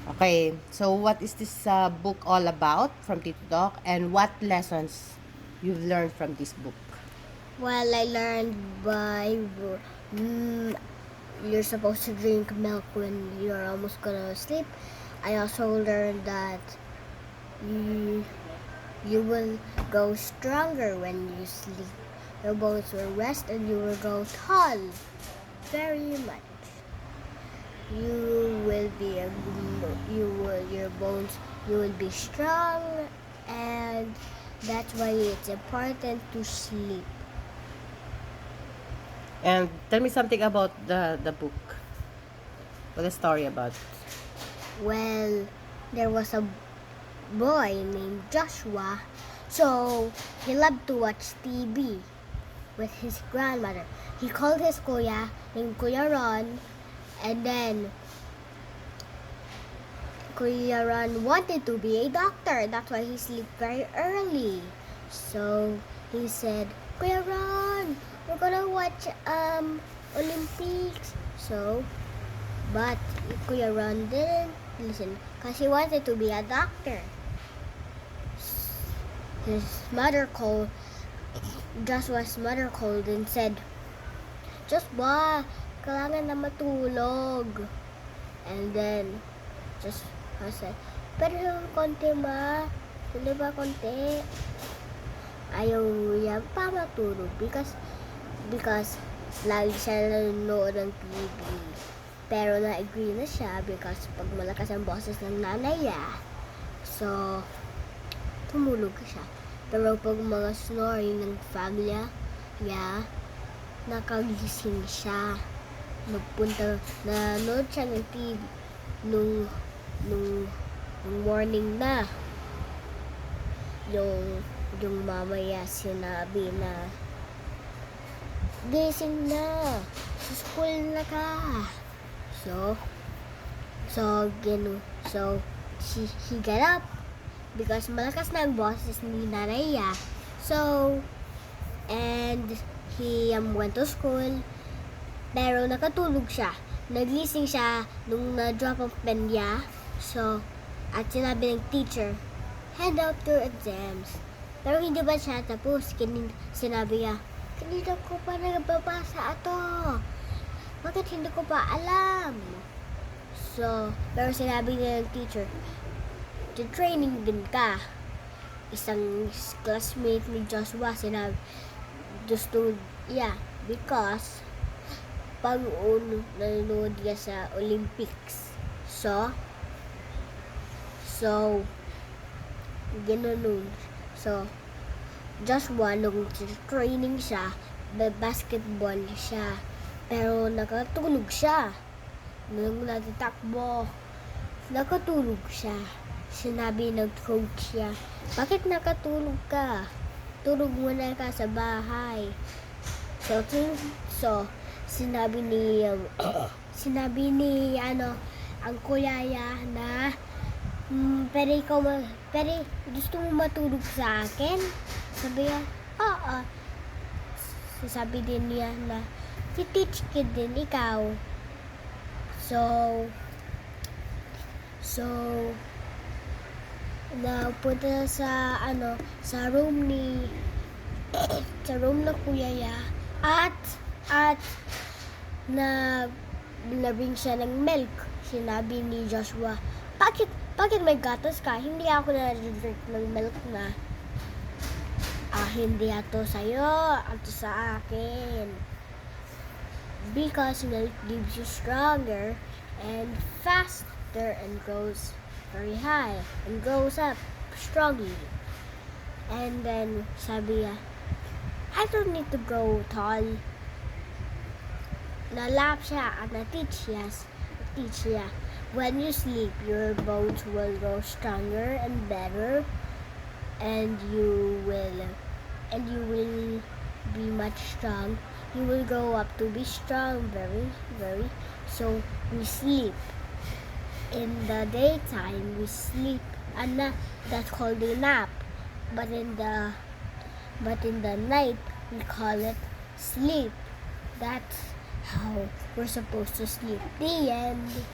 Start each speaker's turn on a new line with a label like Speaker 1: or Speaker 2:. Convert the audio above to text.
Speaker 1: Okay, so what is this book all about from Tito Doc, and what lessons you've learned from this book?
Speaker 2: Well, I learned mm, you're supposed to drink milk when you're almost gonna sleep. I also learned that you, you will grow stronger when you sleep. Your bones will rest and you will grow tall very much. You will be your bones you will be strong, and that's why it's important to sleep.
Speaker 1: And tell me something about the book. What the story about?
Speaker 2: Well, there was a boy named Joshua, so he loved to watch TV with his grandmother. He called his kuya named Kuya Ron, and then Kuya Ron wanted to be a doctor. That's why he slept very early. So he said, Kuya Ron, we're gonna watch Olympics. But Kuya Ron didn't listen because he wanted to be a doctor. His mother called, Joshua's mother called and said, Joshua, kailangan na matulog. And then, Joshua said, pero konti ma, hindi ba konti? Ayaw niya pa matulog because lagi siya nanonood ng TV. Pero na-agree na siya because pag malakas ang boses ng nanay niya, so tumulog siya. Pero pag mga snoring ng family niya, nakagising siya. Nanood siya ng TV nung morning na. Yung mamaya sinabi na, gising na, sa school na ka. So he got up because malakas na ang boses ni nanay niya. And he went to school, pero nakatulog siya. Nagising siya nung na-drop ang pen niya. At sinabi ng teacher, hand out your exams. Pero hindi ba siya tapos? Sinabi niya, kanina ko pa nagbabasa ito. Bakit hindi ko pa alam? Pero sinabi niya ng teacher, training din ka. Isang classmate ni Joshua sinabi, because pag nanonood niya sa Olympics. Ganoon. Joshua, nung training siya, basketball siya. Pero nakatulog siya. Nung natatakbo, nakatulog siya. Sinabi ng coach niya, bakit nakatulog ka? Tulog muna ka sa bahay. Sinabi ni ang kuya niya na, pero gusto mo matulog sa akin? Sabi niya, oo. Sabi din niya na, si-teach kid din ikaw. Napunta sa room ng kuya niya at nabing siya ng milk. Sinabi ni Joshua, bakit may gatas ka? Hindi ako na-drink ng milk na. Hindi ato sa'yo, ato sa akin. Because milk gives you stronger and faster and grows very high and grows up strongly. And then sabi niya, I don't need to grow tall. Nalap siya at na-teach niya. When you sleep, your bones will grow stronger and better, and you will be much strong. You will grow up to be strong, very, very. So we sleep. In the daytime, we sleep, and that's called a nap. But in the night, we call it sleep. That's how we're supposed to sleep. The end.